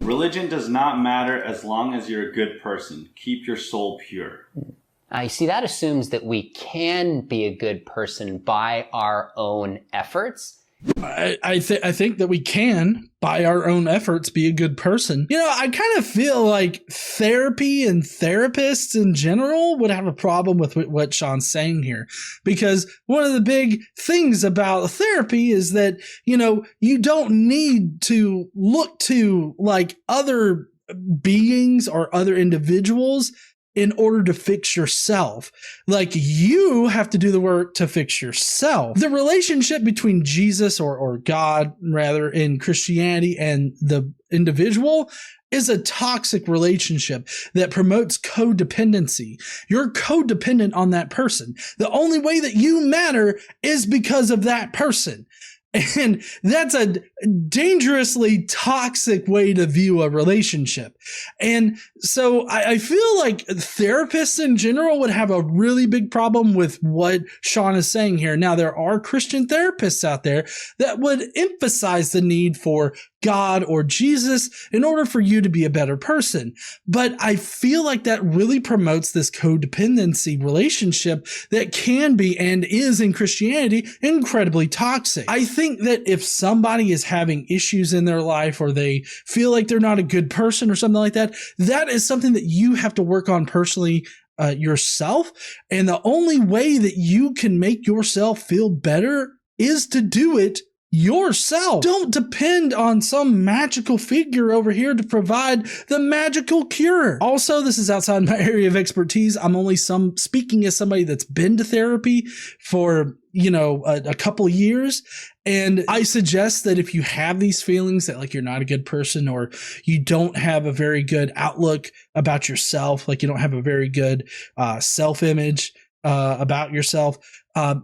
Religion does not matter as long as you're a good person. Keep your soul pure. You see, that assumes that we can be a good person by our own efforts. I think that we can, by our own efforts, be a good person. You know, I kind of feel like therapy and therapists in general would have a problem with what Sean's saying here. Because one of the big things about therapy is that, you know, you don't need to look to like other beings or other individuals in order to fix yourself. Like, you have to do the work to fix yourself. The relationship between Jesus or God, rather, in Christianity and the individual is a toxic relationship that promotes codependency. You're codependent on that person. The only way that you matter is because of that person. And that's a dangerously toxic way to view a relationship. And so I feel like therapists in general would have a really big problem with what Sean is saying here. Now, there are Christian therapists out there that would emphasize the need for God or Jesus in order for you to be a better person. But I feel like that really promotes this codependency relationship that can be and is in Christianity incredibly toxic. I think that if somebody is having issues in their life or they feel like they're not a good person or something like that, that is something that you have to work on personally yourself. And the only way that you can make yourself feel better is to do it yourself. Don't depend on some magical figure over here to provide the magical cure. Also, this is outside my area of expertise. I'm only speaking as somebody that's been to therapy for, you know, a couple years. And I suggest that if you have these feelings that like you're not a good person or you don't have a very good outlook about yourself, like you don't have a very good self-image about yourself,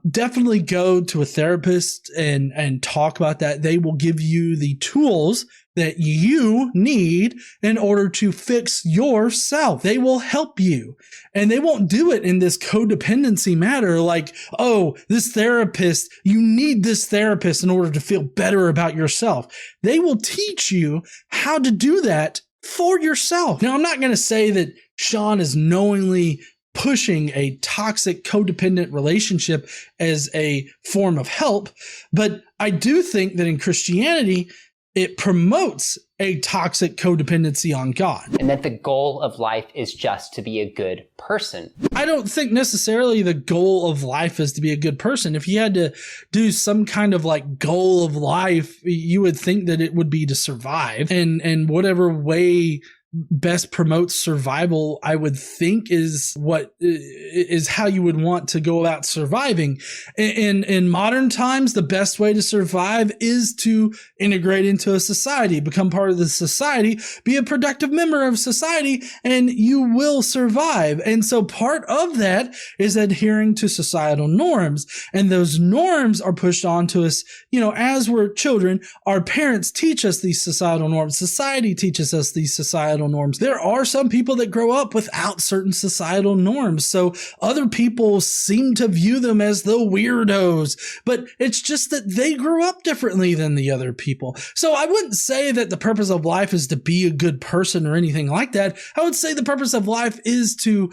definitely go to a therapist and talk about that. They will give you the tools that you need in order to fix yourself. They will help you, and they won't do it in this codependency matter. Like, oh, this therapist, you need this therapist in order to feel better about yourself. They will teach you how to do that for yourself. Now, I'm not going to say that Sean is knowingly pushing a toxic codependent relationship as a form of help, but I do think that in Christianity, it promotes a toxic codependency on God. And that the goal of life is just to be a good person. I don't think necessarily the goal of life is to be a good person. If you had to do some kind of like goal of life, you would think that it would be to survive, and whatever way best promotes survival, I would think, is how you would want to go about surviving. In modern times, the best way to survive is to integrate into a society, become part of the society, be a productive member of society, and you will survive. And so part of that is adhering to societal norms. And those norms are pushed onto us, you know, as we're children. Our parents teach us these societal norms. Society teaches us these societal norms. There are some people that grow up without certain societal norms, so other people seem to view them as the weirdos, but it's just that they grew up differently than the other people. So I wouldn't say that the purpose of life is to be a good person or anything like that. I would say the purpose of life is to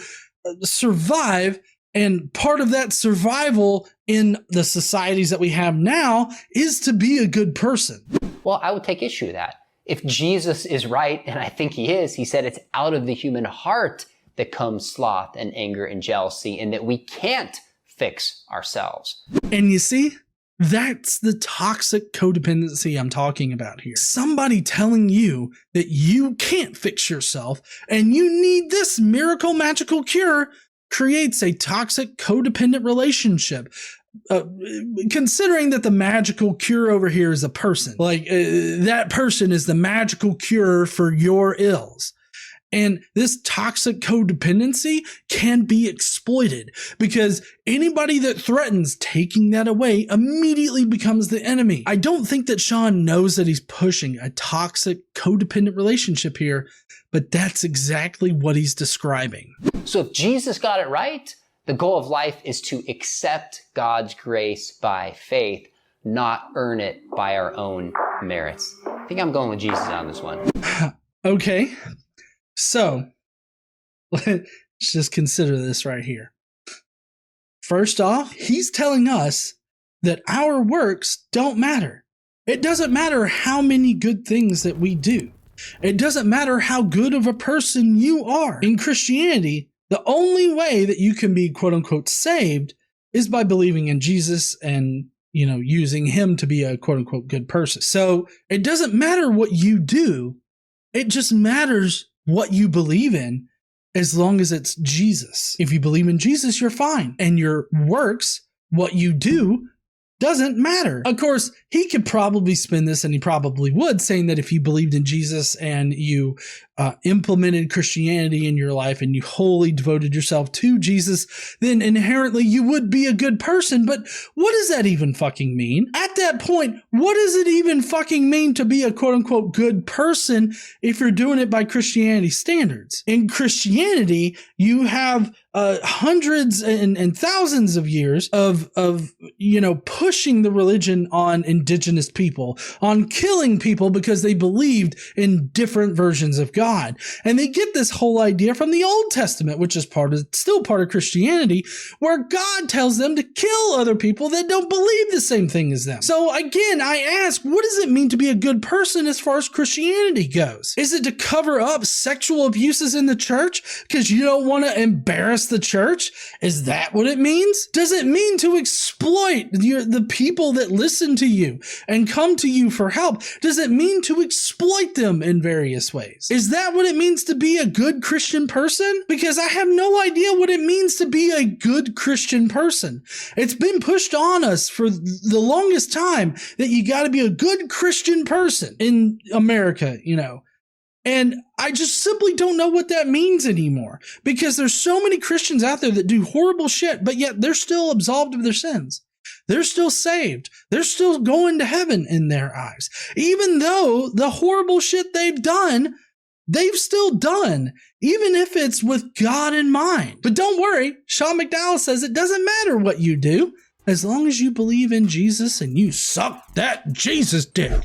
survive, and part of that survival in the societies that we have now is to be a good person. Well, I would take issue with that. If Jesus is right, and I think he is, he said it's out of the human heart that comes sloth and anger and jealousy, and that we can't fix ourselves. And you see, that's the toxic codependency I'm talking about here. Somebody telling you that you can't fix yourself and you need this miracle magical cure creates a toxic codependent relationship. Considering that the magical cure over here is a person, like that person is the magical cure for your ills. And this toxic codependency can be exploited because anybody that threatens taking that away immediately becomes the enemy. I don't think that Sean knows that he's pushing a toxic codependent relationship here, but that's exactly what he's describing. So if Jesus got it right, the goal of life is to accept God's grace by faith, not earn it by our own merits. I think I'm going with Jesus on this one. Okay, so let's just consider this right here. First off, he's telling us that our works don't matter. It doesn't matter how many good things that we do. It doesn't matter how good of a person you are. In Christianity, the only way that you can be quote unquote saved is by believing in Jesus and, using him to be a quote unquote good person. So it doesn't matter what you do. It just matters what you believe in as long as it's Jesus. If you believe in Jesus, you're fine. And your works, what you do, doesn't matter. Of course, he could probably spin this, and he probably would, saying that if you believed in Jesus and you implemented Christianity in your life and you wholly devoted yourself to Jesus, then inherently you would be a good person. But what does that even fucking mean? At that point, what does it even fucking mean to be a quote unquote good person if you're doing it by Christianity standards? In Christianity, you have hundreds and thousands of years of pushing the religion on indigenous people, on killing people because they believed in different versions of God. And they get this whole idea from the Old Testament, which is still part of Christianity, where God tells them to kill other people that don't believe the same thing as them. So again, I ask, what does it mean to be a good person as far as Christianity goes? Is it to cover up sexual abuses in the church because you don't want to embarrass the church? Is that what it means? Does it mean to exploit the people that listen to you and come to you for help? Does it mean to exploit them in various ways? Is that what it means to be a good Christian person? Because I have no idea what it means to be a good Christian person. It's been pushed on us for the longest time that you got to be a good Christian person in America, And I just simply don't know what that means anymore, because there's so many Christians out there that do horrible shit, but yet they're still absolved of their sins. They're still saved. They're still going to heaven in their eyes. Even though the horrible shit they've done, they've still done, even if it's with God in mind. But don't worry, Sean McDowell says it doesn't matter what you do, as long as you believe in Jesus and you suck that Jesus dick.